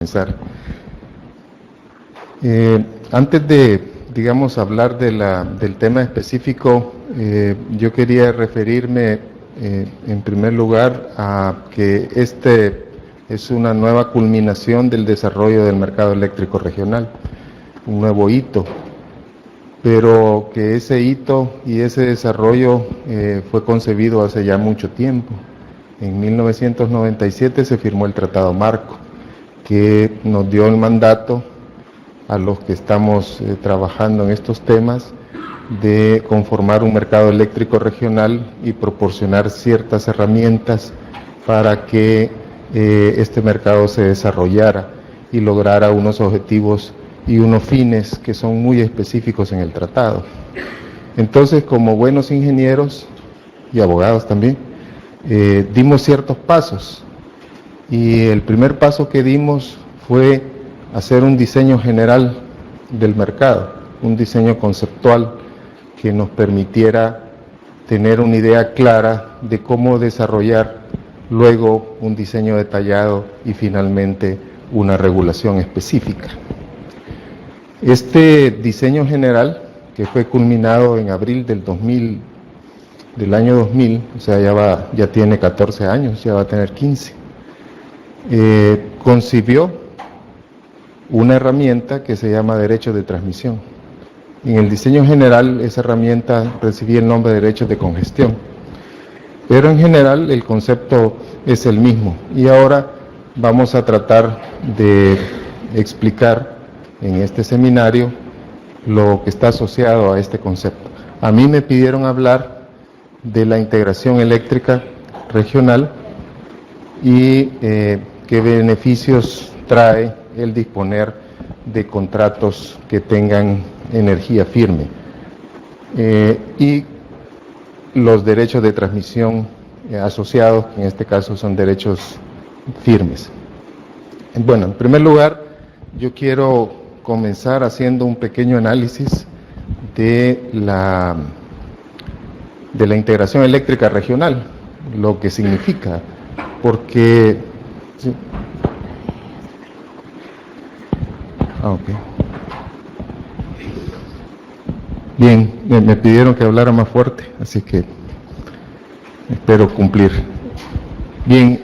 comenzar. Antes de, digamos, hablar del tema específico, yo quería referirme en primer lugar a que este es una nueva culminación del desarrollo del mercado eléctrico regional, un nuevo hito, pero que ese hito y ese desarrollo fue concebido hace ya mucho tiempo. En 1997 se firmó el Tratado Marco, que nos dio el mandato a los que estamos trabajando en estos temas de conformar un mercado eléctrico regional y proporcionar ciertas herramientas para que este mercado se desarrollara y lograra unos objetivos y unos fines que son muy específicos en el tratado. Entonces, como buenos ingenieros y abogados también, dimos ciertos pasos, y el primer paso que dimos fue hacer un diseño general del mercado, un diseño conceptual que nos permitiera tener una idea clara de cómo desarrollar luego un diseño detallado y finalmente una regulación específica. Este diseño general, que fue culminado en abril del año 2000, o sea, ya tiene 14 años, ya va a tener 15, concibió una herramienta que se llama derecho de transmisión. En el diseño general esa herramienta recibía el nombre de derecho de congestión, pero en general el concepto es el mismo, y ahora vamos a tratar de explicar en este seminario lo que está asociado a este concepto. A mí me pidieron hablar de la integración eléctrica regional y qué beneficios trae el disponer de contratos que tengan energía firme y los derechos de transmisión asociados, que en este caso son derechos firmes. Bueno, en primer lugar, yo quiero comenzar haciendo un pequeño análisis de la integración eléctrica regional, lo que significa, porque... ¿sí? Okay. Bien, me pidieron que hablara más fuerte, así que espero cumplir. Bien,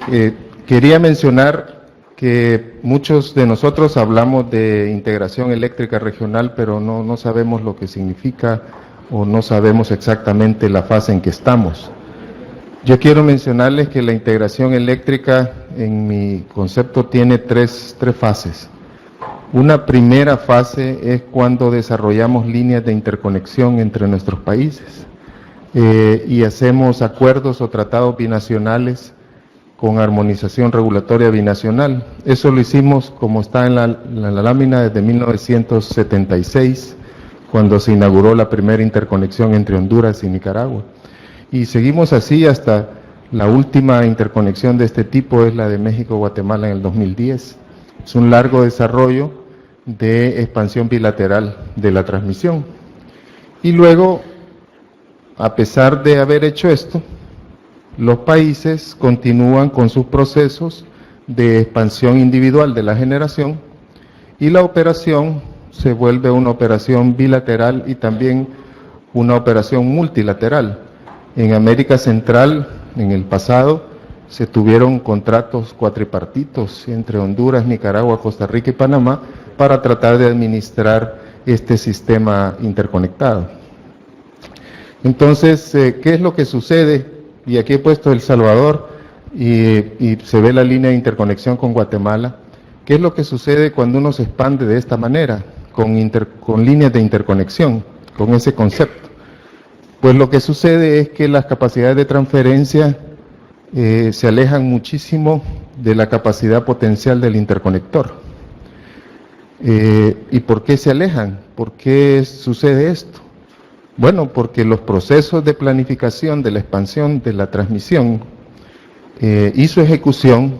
quería mencionar que muchos de nosotros hablamos de integración eléctrica regional, pero no sabemos lo que significa o no sabemos exactamente la fase en que estamos. Yo quiero mencionarles que la integración eléctrica, en mi concepto, tiene tres fases. Una primera fase es cuando desarrollamos líneas de interconexión entre nuestros países y hacemos acuerdos o tratados binacionales con armonización regulatoria binacional. Eso lo hicimos, como está en la lámina, desde 1976, cuando se inauguró la primera interconexión entre Honduras y Nicaragua. Y seguimos así hasta la última interconexión de este tipo, es la de México-Guatemala en el 2010. Es un largo desarrollo de expansión bilateral de la transmisión. Y luego, a pesar de haber hecho esto, los países continúan con sus procesos de expansión individual de la generación, y la operación se vuelve una operación bilateral y también una operación multilateral. En América Central, en el pasado, se tuvieron contratos cuatripartitos entre Honduras, Nicaragua, Costa Rica y Panamá para tratar de administrar este sistema interconectado. Entonces, ¿qué es lo que sucede? Y aquí he puesto El Salvador y se ve la línea de interconexión con Guatemala. ¿Qué es lo que sucede cuando uno se expande de esta manera, con líneas de interconexión, con ese concepto? Pues lo que sucede es que las capacidades de transferencia se alejan muchísimo de la capacidad potencial del interconector. ¿Y por qué se alejan? ¿Por qué sucede esto? Bueno, porque los procesos de planificación de la expansión de la transmisión y su ejecución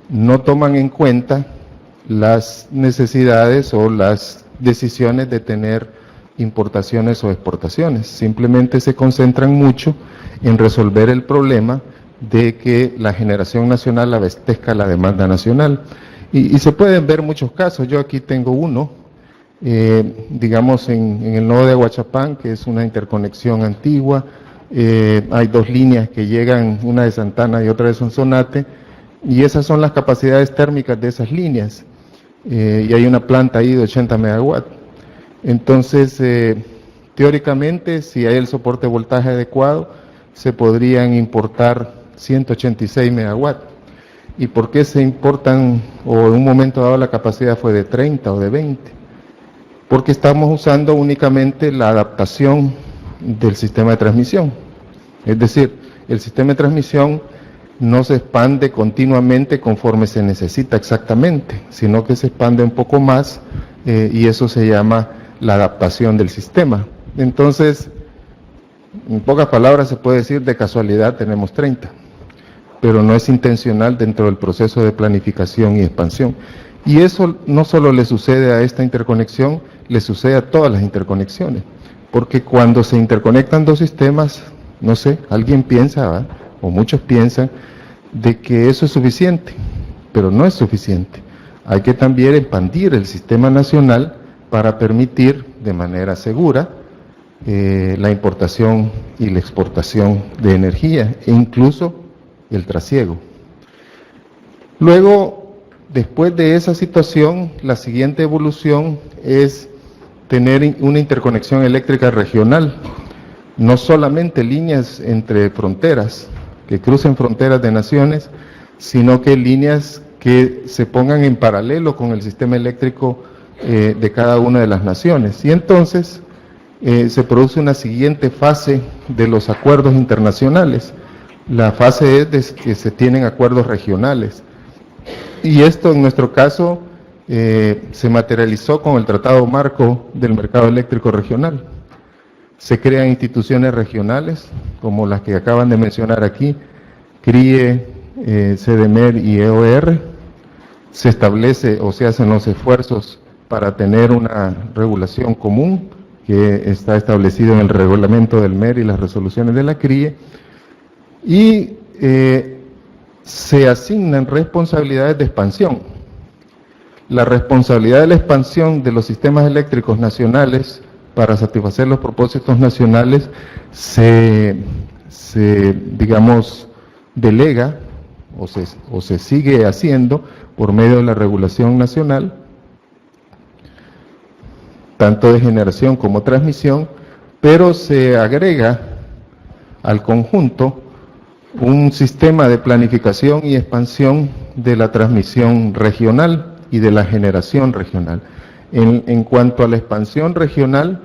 no toman en cuenta las necesidades o las decisiones de tener importaciones o exportaciones. Simplemente se concentran mucho en resolver el problema de que la generación nacional abastezca la demanda nacional. Y se pueden ver muchos casos. Yo aquí tengo uno, digamos en el nodo de Aguachapán, que es una interconexión antigua. Hay dos líneas que llegan, una de Santana y otra de Sonsonate, y esas son las capacidades térmicas de esas líneas. Y hay una planta ahí de 80 megawatts. Entonces, teóricamente, si hay el soporte de voltaje adecuado, se podrían importar 186 megawatts. ¿Y por qué se importan, o en un momento dado la capacidad fue de 30 o de 20? Porque estamos usando únicamente la adaptación del sistema de transmisión. Es decir, el sistema de transmisión no se expande continuamente conforme se necesita exactamente, sino que se expande un poco más, y eso se llama la adaptación del sistema. Entonces, en pocas palabras se puede decir, de casualidad tenemos 30, pero no es intencional dentro del proceso de planificación y expansión. Y eso no solo le sucede a esta interconexión, le sucede a todas las interconexiones, porque cuando se interconectan dos sistemas, no sé, alguien piensa, ¿verdad?, o muchos piensan, de que eso es suficiente, pero no es suficiente. Hay que también expandir el sistema nacional para permitir de manera segura la importación y la exportación de energía, e incluso el trasiego. Luego, después de esa situación, la siguiente evolución es tener una interconexión eléctrica regional, no solamente líneas entre fronteras, que crucen fronteras de naciones, sino que líneas que se pongan en paralelo con el sistema eléctrico de cada una de las naciones. Y entonces se produce una siguiente fase de los acuerdos internacionales. La fase es de que se tienen acuerdos regionales. Y esto en nuestro caso se materializó con el Tratado Marco del Mercado Eléctrico Regional. Se crean instituciones regionales, como las que acaban de mencionar aquí, CRIE, CDMER y EOR. Se establece o se hacen los esfuerzos para tener una regulación común, que está establecido en el reglamento del MER y las resoluciones de la CRIE, y se asignan responsabilidades de expansión. La responsabilidad de la expansión de los sistemas eléctricos nacionales para satisfacer los propósitos nacionales digamos, delega o se sigue haciendo por medio de la regulación nacional, tanto de generación como transmisión, pero se agrega al conjunto un sistema de planificación y expansión de la transmisión regional y de la generación regional. En cuanto a la expansión regional,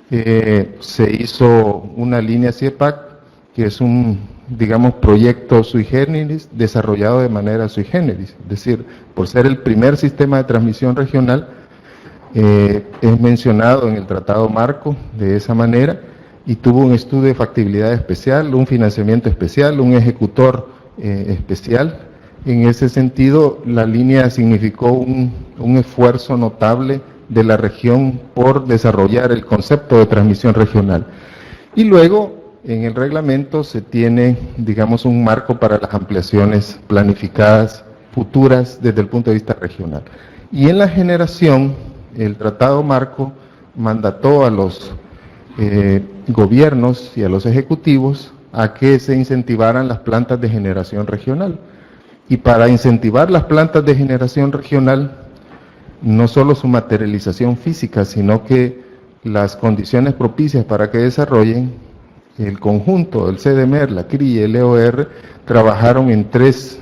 se hizo una línea CIEPAC, que es un, digamos, proyecto sui generis, desarrollado de manera sui generis, es decir, por ser el primer sistema de transmisión regional, es mencionado en el Tratado Marco de esa manera, y tuvo un estudio de factibilidad especial, un financiamiento especial, un ejecutor especial. En ese sentido, la línea significó un esfuerzo notable de la región por desarrollar el concepto de transmisión regional. Y luego, en el reglamento se tiene, digamos, un marco para las ampliaciones planificadas futuras desde el punto de vista regional. Y en la generación, el Tratado Marco mandató a los gobiernos y a los ejecutivos a que se incentivaran las plantas de generación regional. Y para incentivar las plantas de generación regional, no solo su materialización física, sino que las condiciones propicias para que desarrollen, el conjunto, el CDMER, la CRI y el EOR, trabajaron en tres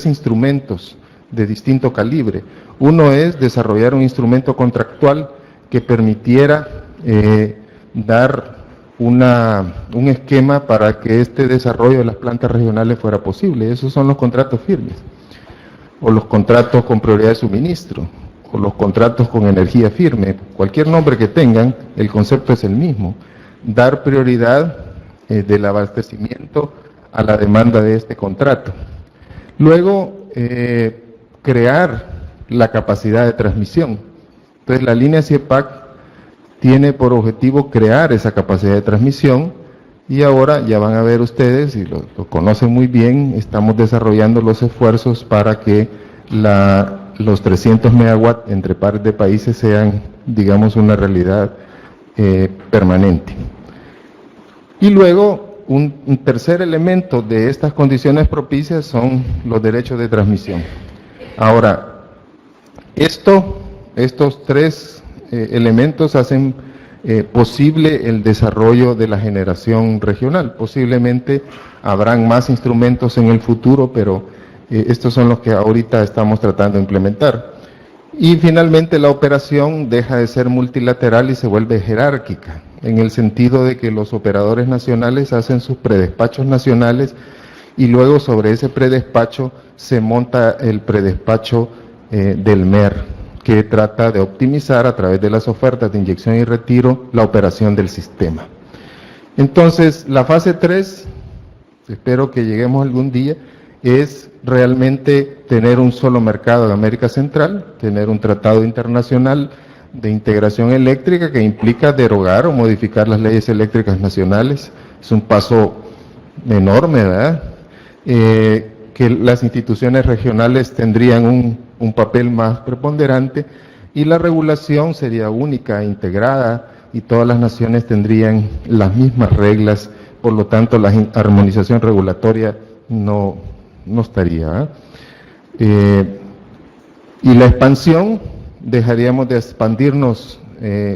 instrumentos de distinto calibre. Uno es desarrollar un instrumento contractual que permitiera dar un esquema para que este desarrollo de las plantas regionales fuera posible. Esos son los contratos firmes, o los contratos con prioridad de suministro, o los contratos con energía firme. Cualquier nombre que tengan, el concepto es el mismo: dar prioridad del abastecimiento a la demanda de este contrato. Luego, crear la capacidad de transmisión. Entonces, la línea CIEPAC tiene por objetivo crear esa capacidad de transmisión, y ahora ya van a ver ustedes, y lo conocen muy bien, estamos desarrollando los esfuerzos para que la los 300 megawatts entre pares de países sean, digamos, una realidad permanente. Y luego, un tercer elemento de estas condiciones propicias son los derechos de transmisión. Ahora, estos tres elementos hacen posible el desarrollo de la generación regional. Posiblemente habrán más instrumentos en el futuro, pero estos son los que ahorita estamos tratando de implementar. Y finalmente la operación deja de ser multilateral y se vuelve jerárquica, en el sentido de que los operadores nacionales hacen sus predespachos nacionales y luego sobre ese predespacho se monta el predespacho del MER, que trata de optimizar a través de las ofertas de inyección y retiro la operación del sistema. Entonces, la fase 3, espero que lleguemos algún día, es realmente tener un solo mercado en América Central, tener un tratado internacional de integración eléctrica que implica derogar o modificar las leyes eléctricas nacionales. Es un paso enorme, ¿verdad? Que las instituciones regionales tendrían un papel más preponderante y la regulación sería única, integrada, y todas las naciones tendrían las mismas reglas, por lo tanto la armonización regulatoria no estaría. Y la expansión, dejaríamos de expandirnos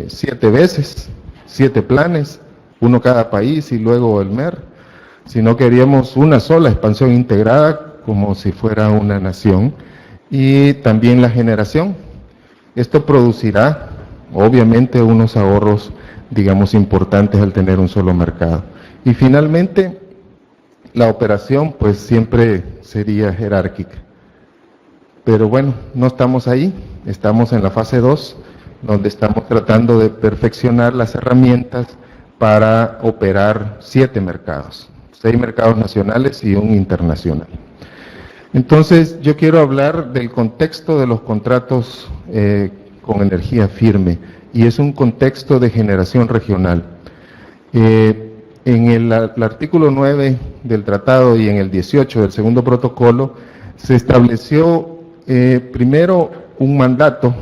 7 veces, 7 planes, uno cada país y luego el MER, sino queríamos una sola expansión integrada como si fuera una nación. Y también la generación. Esto producirá, obviamente, unos ahorros, digamos, importantes al tener un solo mercado. Y finalmente, la operación, pues, siempre sería jerárquica. Pero bueno, no estamos ahí, estamos en la fase 2, donde estamos tratando de perfeccionar las herramientas para operar 7 mercados, 6 mercados nacionales y un internacional. Entonces, yo quiero hablar del contexto de los contratos con energía firme, y es un contexto de generación regional. En el artículo 9 del tratado y en el 18 del segundo protocolo, se estableció primero un mandato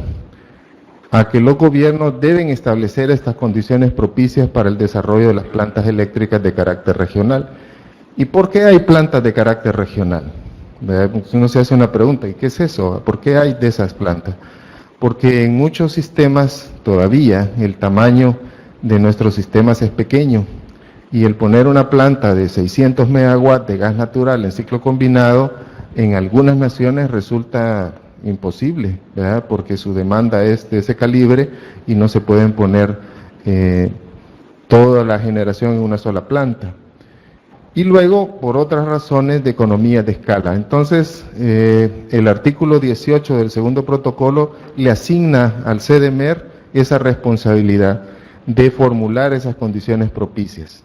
a que los gobiernos deben establecer estas condiciones propicias para el desarrollo de las plantas eléctricas de carácter regional. ¿Y por qué hay plantas de carácter regional? Uno se hace una pregunta, ¿y qué es eso? ¿Por qué hay de esas plantas? Porque en muchos sistemas todavía el tamaño de nuestros sistemas es pequeño, y el poner una planta de 600 megawatts de gas natural en ciclo combinado en algunas naciones resulta imposible, ¿verdad? Porque su demanda es de ese calibre y no se pueden poner toda la generación en una sola planta. Y luego, por otras razones de economía de escala. Entonces, el artículo 18 del segundo protocolo le asigna al CDMER esa responsabilidad de formular esas condiciones propicias.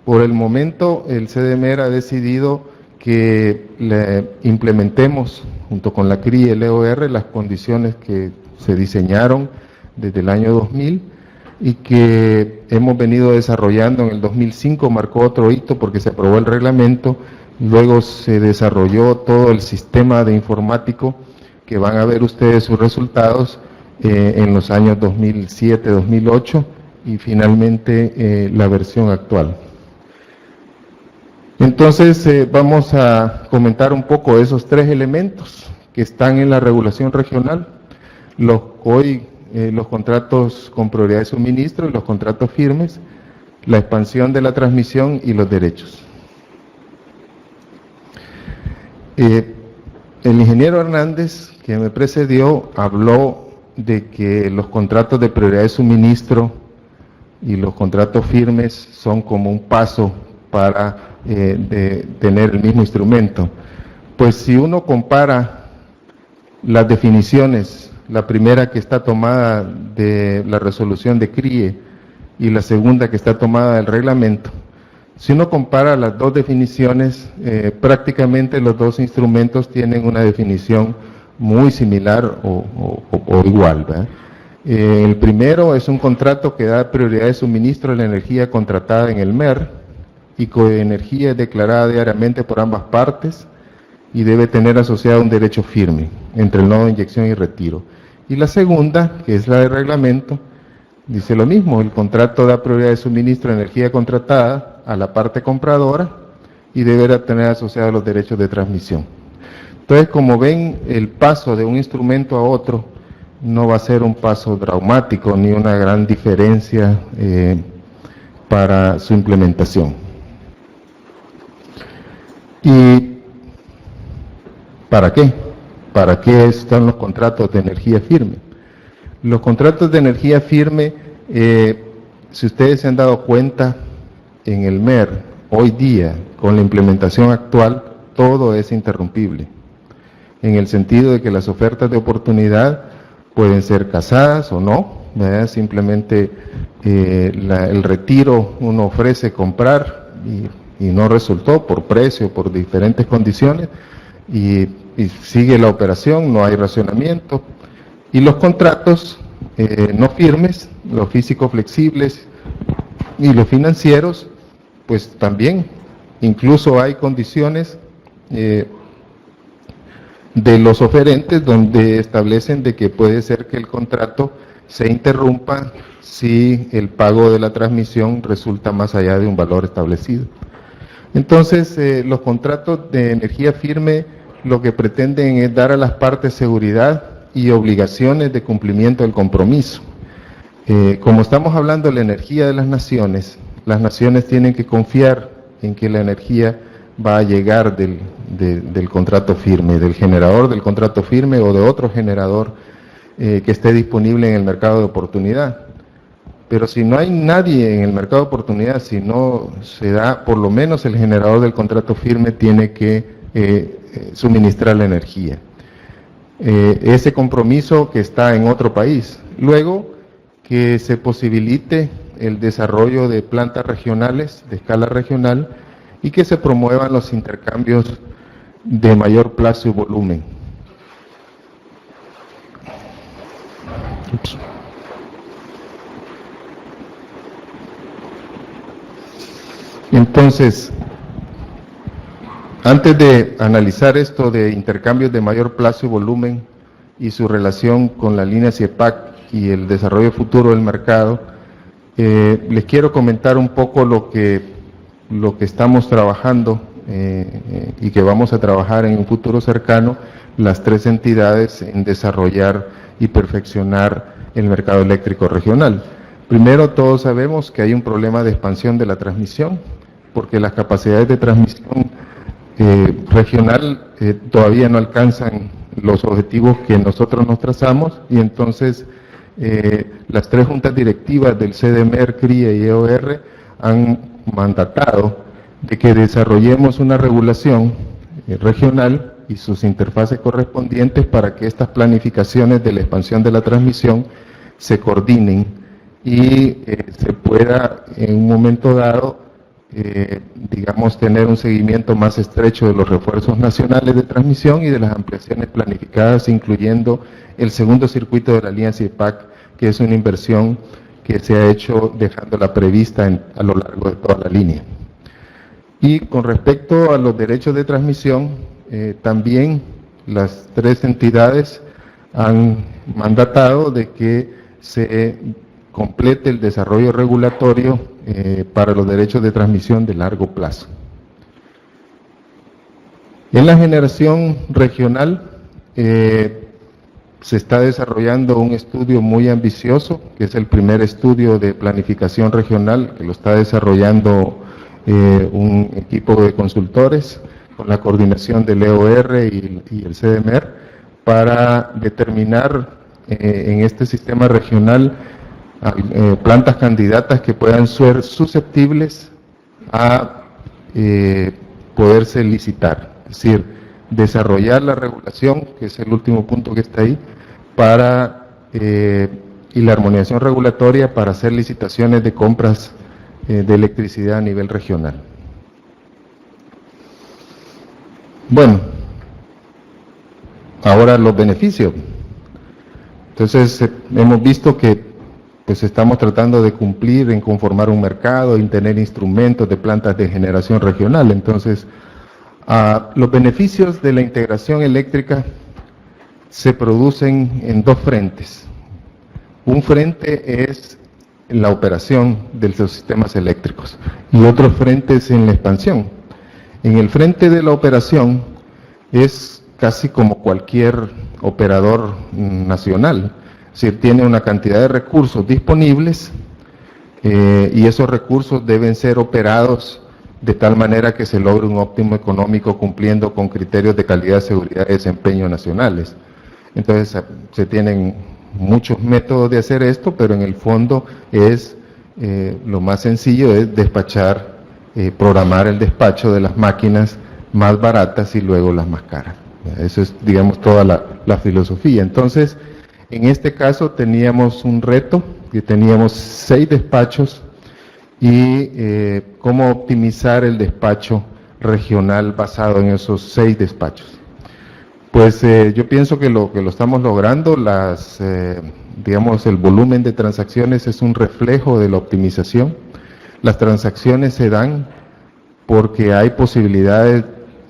Por el momento, el CDMER ha decidido que le implementemos, junto con la CRI y el EOR, las condiciones que se diseñaron desde el año 2000, y que hemos venido desarrollando. En el 2005 marcó otro hito porque se aprobó el reglamento, luego se desarrolló todo el sistema de informático, que van a ver ustedes sus resultados en los años 2007, 2008 y finalmente la versión actual. Entonces vamos a comentar un poco esos 3 elementos que están en la regulación regional. Los contratos con prioridad de suministro y los contratos firmes, la expansión de la transmisión y los derechos. El ingeniero Hernández, que me precedió, habló de que los contratos de prioridad de suministro y los contratos firmes son como un paso para tener el mismo instrumento. Pues si uno compara las definiciones, la primera que está tomada de la resolución de CRIE y la segunda que está tomada del reglamento, si uno compara las dos definiciones, prácticamente los dos instrumentos tienen una definición muy similar o igual, ¿verdad? El primero es un contrato que da prioridad de suministro de la energía contratada en el MER y cuya energía es declarada diariamente por ambas partes, y debe tener asociado un derecho firme entre el nodo de inyección y retiro. Y la segunda, que es la de reglamento, dice lo mismo: el contrato da prioridad de suministro de energía contratada a la parte compradora y deberá tener asociados los derechos de transmisión. Entonces, como ven, el paso de un instrumento a otro no va a ser un paso traumático ni una gran diferencia para su implementación. ¿Y para qué? ¿Para qué están los contratos de energía firme? Los contratos de energía firme, si ustedes se han dado cuenta, en el MER, hoy día, con la implementación actual, todo es interrumpible, en el sentido de que las ofertas de oportunidad pueden ser casadas o no, ¿verdad? Simplemente el retiro uno ofrece comprar y no resultó por precio, por diferentes condiciones, y sigue la operación, no hay racionamiento. Y los contratos no firmes, los físicos flexibles y los financieros, pues también, incluso hay condiciones de los oferentes donde establecen de que puede ser que el contrato se interrumpa si el pago de la transmisión resulta más allá de un valor establecido. Entonces, los contratos de energía firme lo que pretenden es dar a las partes seguridad y obligaciones de cumplimiento del compromiso. Como estamos hablando de la energía de las naciones tienen que confiar en que la energía va a llegar del contrato firme, del generador del contrato firme o de otro generador que esté disponible en el mercado de oportunidad. Pero si no hay nadie en el mercado de oportunidad, si no se da, por lo menos el generador del contrato firme tiene que suministrar la energía. Ese compromiso que está en otro país. Luego, que se posibilite el desarrollo de plantas regionales, de escala regional, y que se promuevan los intercambios de mayor plazo y volumen. Entonces, antes de analizar esto de intercambios de mayor plazo y volumen y su relación con la línea CIEPAC y el desarrollo futuro del mercado, les quiero comentar un poco lo que estamos trabajando y que vamos a trabajar en un futuro cercano, las tres entidades, en desarrollar y perfeccionar el mercado eléctrico regional. Primero, todos sabemos que hay un problema de expansión de la transmisión, porque las capacidades de transmisión regional todavía no alcanzan los objetivos que nosotros nos trazamos, y entonces las tres juntas directivas del CDMER, CRIE y EOR han mandatado de que desarrollemos una regulación regional y sus interfaces correspondientes para que estas planificaciones de la expansión de la transmisión se coordinen y se pueda en un momento dado, digamos, tener un seguimiento más estrecho de los refuerzos nacionales de transmisión y de las ampliaciones planificadas, incluyendo el segundo circuito de la línea CIEPAC, que es una inversión que se ha hecho dejándola prevista a lo largo de toda la línea. Y con respecto a los derechos de transmisión, también las tres entidades han mandatado de que se complete el desarrollo regulatorio para los derechos de transmisión de largo plazo. En la generación regional se está desarrollando un estudio muy ambicioso, que es el primer estudio de planificación regional, que lo está desarrollando un equipo de consultores con la coordinación del EOR y el CDMER, para determinar en este sistema regional plantas candidatas que puedan ser susceptibles a poderse licitar, es decir, desarrollar la regulación, que es el último punto que está ahí, y la armonización regulatoria para hacer licitaciones de compras de electricidad a nivel regional. Bueno, ahora los beneficios. Entonces, hemos visto que pues estamos tratando de cumplir en conformar un mercado, en tener instrumentos de plantas de generación regional. Entonces, Los beneficios de la integración eléctrica se producen en dos frentes. Un frente es la operación de los sistemas eléctricos y otro frente es en la expansión. En el frente de la operación es casi como cualquier operador nacional, es decir, tiene una cantidad de recursos disponibles y esos recursos deben ser operados de tal manera que se logre un óptimo económico cumpliendo con criterios de calidad, seguridad y desempeño nacionales. Entonces se tienen muchos métodos de hacer esto, pero en el fondo es lo más sencillo es despachar, programar el despacho de las máquinas más baratas y luego las más caras. Eso es, digamos, toda la filosofía. Entonces, en este caso teníamos un reto, que teníamos 6 despachos y cómo optimizar el despacho regional basado en esos 6 despachos. Pues yo pienso que lo estamos logrando. Digamos, el volumen de transacciones es un reflejo de la optimización. Las transacciones se dan porque hay posibilidades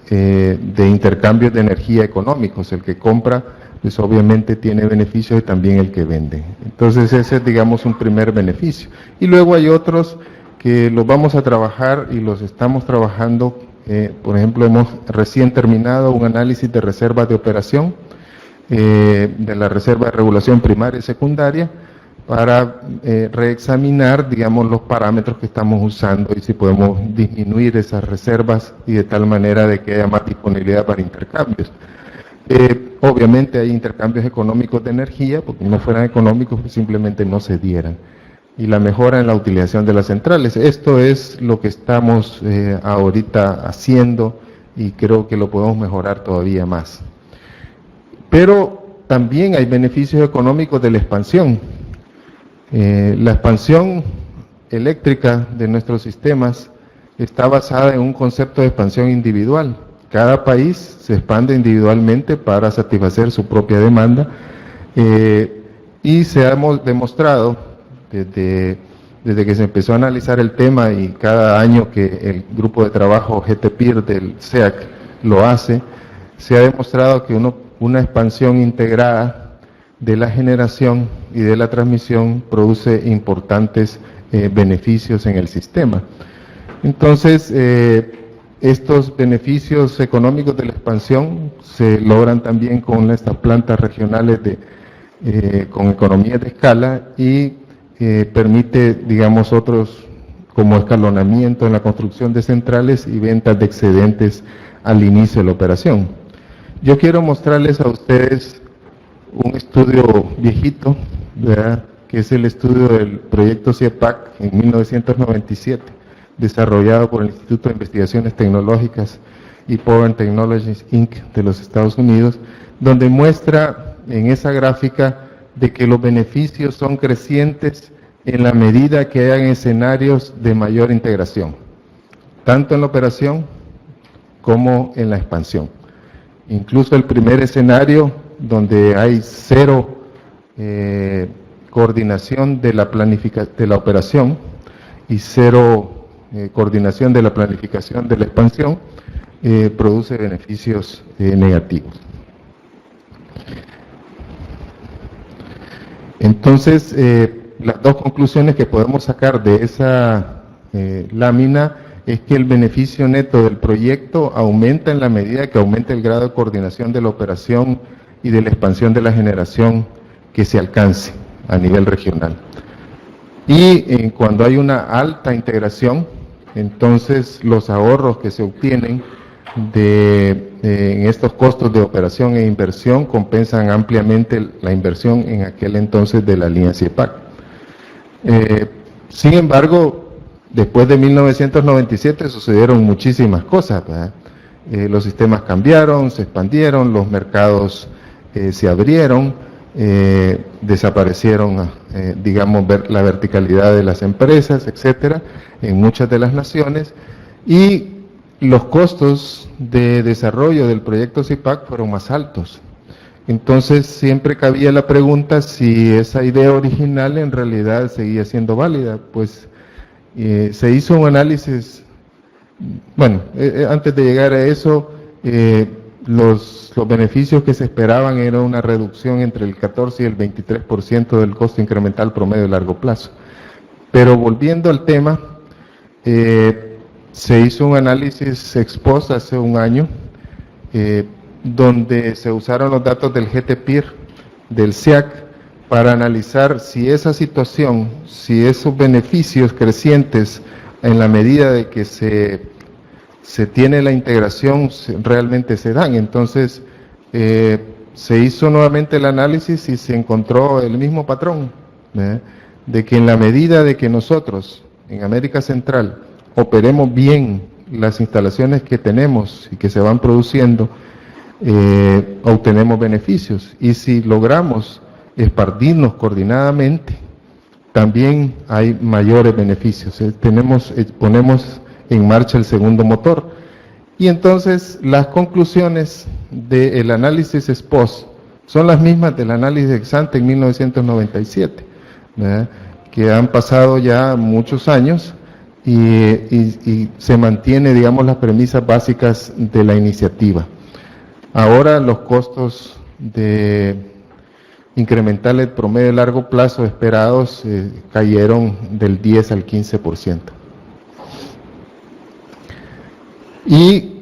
de intercambios de energía económicos. El que compra, pues obviamente tiene beneficios y también el que vende. Entonces ese es, digamos, un primer beneficio. Y luego hay otros que los vamos a trabajar y los estamos trabajando. Por ejemplo, hemos recién terminado un análisis de reservas de operación, de la reserva de regulación primaria y secundaria, para reexaminar, digamos, los parámetros que estamos usando y si podemos disminuir esas reservas y de tal manera de que haya más disponibilidad para intercambios. Obviamente hay intercambios económicos de energía, porque si no fueran económicos pues simplemente no se dieran. Y la mejora en la utilización de las centrales. Esto es lo que estamos ahorita haciendo y creo que lo podemos mejorar todavía más. Pero también hay beneficios económicos de la expansión. La expansión eléctrica de nuestros sistemas está basada en un concepto de expansión individual. Cada país se expande individualmente para satisfacer su propia demanda y se ha demostrado desde que se empezó a analizar el tema y cada año que el grupo de trabajo GTPIR del SEAC lo hace, se ha demostrado que una expansión integrada de la generación y de la transmisión produce importantes beneficios en el sistema. Entonces, estos beneficios económicos de la expansión se logran también con estas plantas regionales con economías de escala y permite, digamos, otros como escalonamiento en la construcción de centrales y ventas de excedentes al inicio de la operación. Yo quiero mostrarles a ustedes un estudio viejito, ¿verdad?, que es el estudio del proyecto CIEPAC en 1997, desarrollado por el Instituto de Investigaciones Tecnológicas y Power Technologies Inc. de los Estados Unidos, donde muestra en esa gráfica de que los beneficios son crecientes en la medida que hayan escenarios de mayor integración, tanto en la operación como en la expansión. Incluso el primer escenario, donde hay cero coordinación de la operación y cero coordinación de la planificación de la expansión, produce beneficios negativos. Entonces, las dos conclusiones que podemos sacar de esa lámina es que el beneficio neto del proyecto aumenta en la medida que aumenta el grado de coordinación de la operación y de la expansión de la generación que se alcance a nivel regional. Y cuando hay una alta integración, entonces los ahorros que se obtienen en estos costos de operación e inversión compensan ampliamente la inversión en aquel entonces de la línea CIEPAC. Sin embargo, después de 1997 sucedieron muchísimas cosas, ¿verdad? Los sistemas cambiaron, se expandieron, los mercados se abrieron, desaparecieron, digamos, la verticalidad de las empresas, etcétera, en muchas de las naciones, y los costos de desarrollo del proyecto CIEPAC fueron más altos. Entonces siempre cabía la pregunta si esa idea original en realidad seguía siendo válida. Pues se hizo un análisis bueno, antes de llegar a eso, los beneficios que se esperaban era una reducción entre el 14 y el 23% del costo incremental promedio de largo plazo. Pero volviendo al tema, se hizo un análisis ex post hace un año, donde se usaron los datos del GTPIR, del SEAC, para analizar si esa situación, si esos beneficios crecientes en la medida de que se tiene la integración, realmente se dan. Entonces, se hizo nuevamente el análisis y se encontró el mismo patrón, de que en la medida de que nosotros, en América Central, operemos bien las instalaciones que tenemos y que se van produciendo, obtenemos beneficios. Y si logramos esparcirnos coordinadamente, también hay mayores beneficios. Ponemos en marcha el segundo motor. Y entonces las conclusiones del análisis ex post son las mismas del análisis ex ante en 1997, ¿verdad? Que han pasado ya muchos años y se mantiene, digamos, las premisas básicas de la iniciativa. Ahora los costos incrementales promedio de largo plazo esperados cayeron del 10 al 15%. Y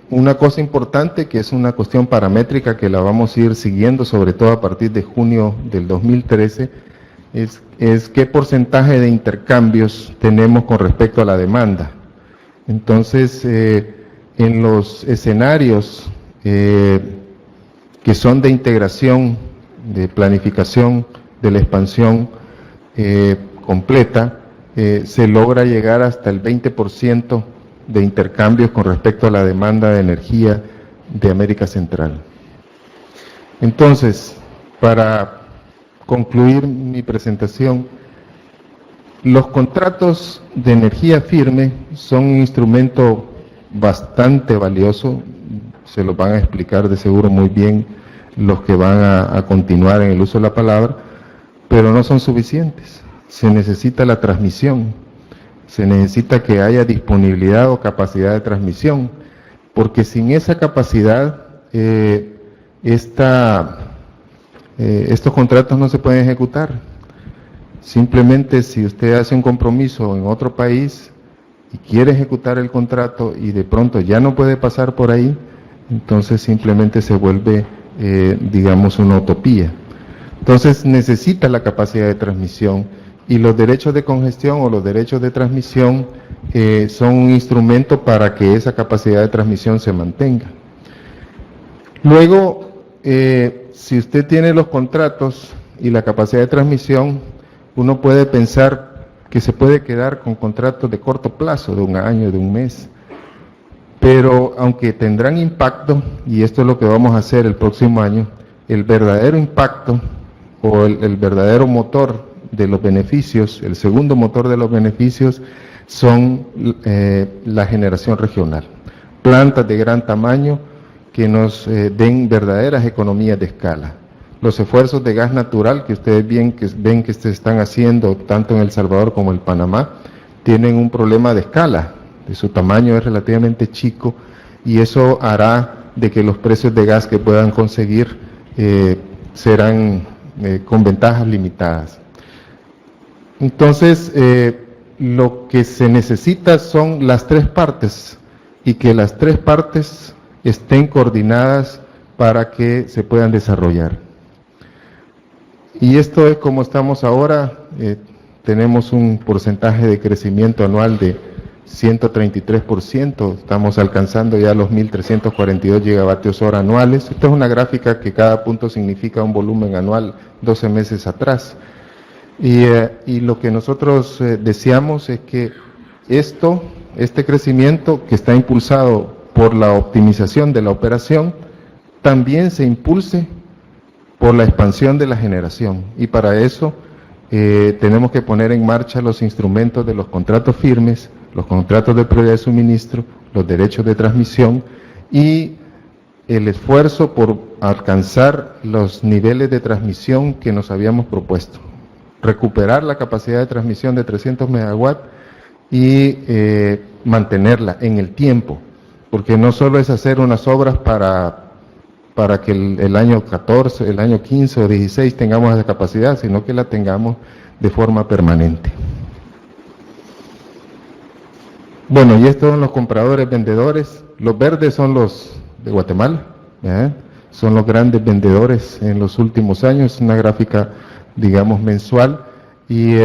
una cosa importante, que es una cuestión paramétrica que la vamos a ir siguiendo, sobre todo a partir de junio del 2013, es qué porcentaje de intercambios tenemos con respecto a la demanda. Entonces, en los escenarios que son de integración, de planificación, de la expansión completa, se logra llegar hasta el 20% de intercambios con respecto a la demanda de energía de América Central. Entonces, para concluir mi presentación, los contratos de energía firme son un instrumento bastante valioso, se los van a explicar de seguro muy bien los que van a continuar en el uso de la palabra, pero no son suficientes. Se necesita la transmisión, se necesita que haya disponibilidad o capacidad de transmisión, porque sin esa capacidad, estos contratos no se pueden ejecutar. Simplemente si usted hace un compromiso en otro país y quiere ejecutar el contrato y de pronto ya no puede pasar por ahí, entonces simplemente se vuelve, digamos, una utopía. Entonces necesita la capacidad de transmisión, y los derechos de congestión o los derechos de transmisión son un instrumento para que esa capacidad de transmisión se mantenga. Luego, si usted tiene los contratos y la capacidad de transmisión, uno puede pensar que se puede quedar con contratos de corto plazo, de un año, de un mes. Pero aunque tendrán impacto, y esto es lo que vamos a hacer el próximo año, el verdadero impacto o el verdadero motor de los beneficios, el segundo motor de los beneficios, son la generación regional. Plantas de gran tamaño que nos den verdaderas economías de escala. Los esfuerzos de gas natural que ustedes ven que se están haciendo tanto en El Salvador como en Panamá, tienen un problema de escala. Su tamaño es relativamente chico y eso hará de que los precios de gas que puedan conseguir serán con ventajas limitadas. Entonces, lo que se necesita son las tres partes y que las tres partes estén coordinadas para que se puedan desarrollar. Y esto es como estamos ahora, tenemos un porcentaje de crecimiento anual de 133%, estamos alcanzando ya los 1.342 gigavatios hora anuales. Esta es una gráfica que cada punto significa un volumen anual 12 meses atrás. Y lo que nosotros deseamos es que este crecimiento que está impulsado por la optimización de la operación, también se impulse por la expansión de la generación. Y para eso tenemos que poner en marcha los instrumentos de los contratos firmes, los contratos de prioridad de suministro, los derechos de transmisión y el esfuerzo por alcanzar los niveles de transmisión que nos habíamos propuesto. Recuperar la capacidad de transmisión de 300 megawatts y mantenerla en el tiempo, porque no solo es hacer unas obras para que el año 14, el año 15 o 16 tengamos esa capacidad, sino que la tengamos de forma permanente. Bueno, y estos son los compradores, vendedores. Los verdes son los de Guatemala, ¿ya? Son los grandes vendedores en los últimos años, una gráfica, digamos, mensual. Y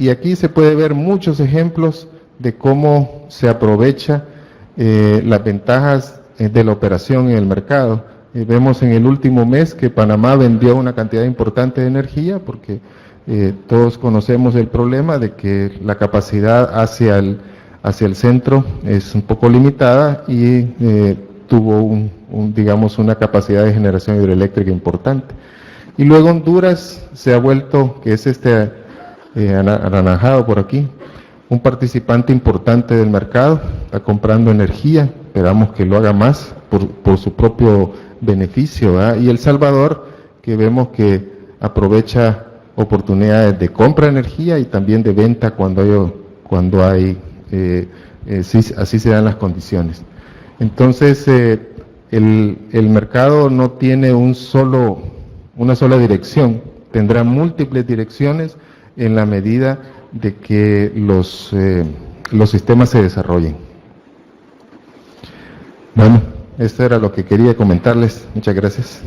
aquí se puede ver muchos ejemplos de cómo se aprovecha las ventajas de la operación en el mercado. Vemos en el último mes que Panamá vendió una cantidad importante de energía porque todos conocemos el problema de que la capacidad hacia el centro es un poco limitada y tuvo digamos una capacidad de generación hidroeléctrica importante. Y luego Honduras se ha vuelto, que es anaranjado por aquí, un participante importante del mercado, está comprando energía, esperamos que lo haga más por su propio beneficio, ¿verdad? Y El Salvador, que vemos que aprovecha oportunidades de compra de energía y también de venta cuando hay así se dan las condiciones. Entonces, el mercado no tiene una sola dirección, tendrá múltiples direcciones en la medida de que los sistemas se desarrollen. Bueno, esto era lo que quería comentarles. Muchas gracias.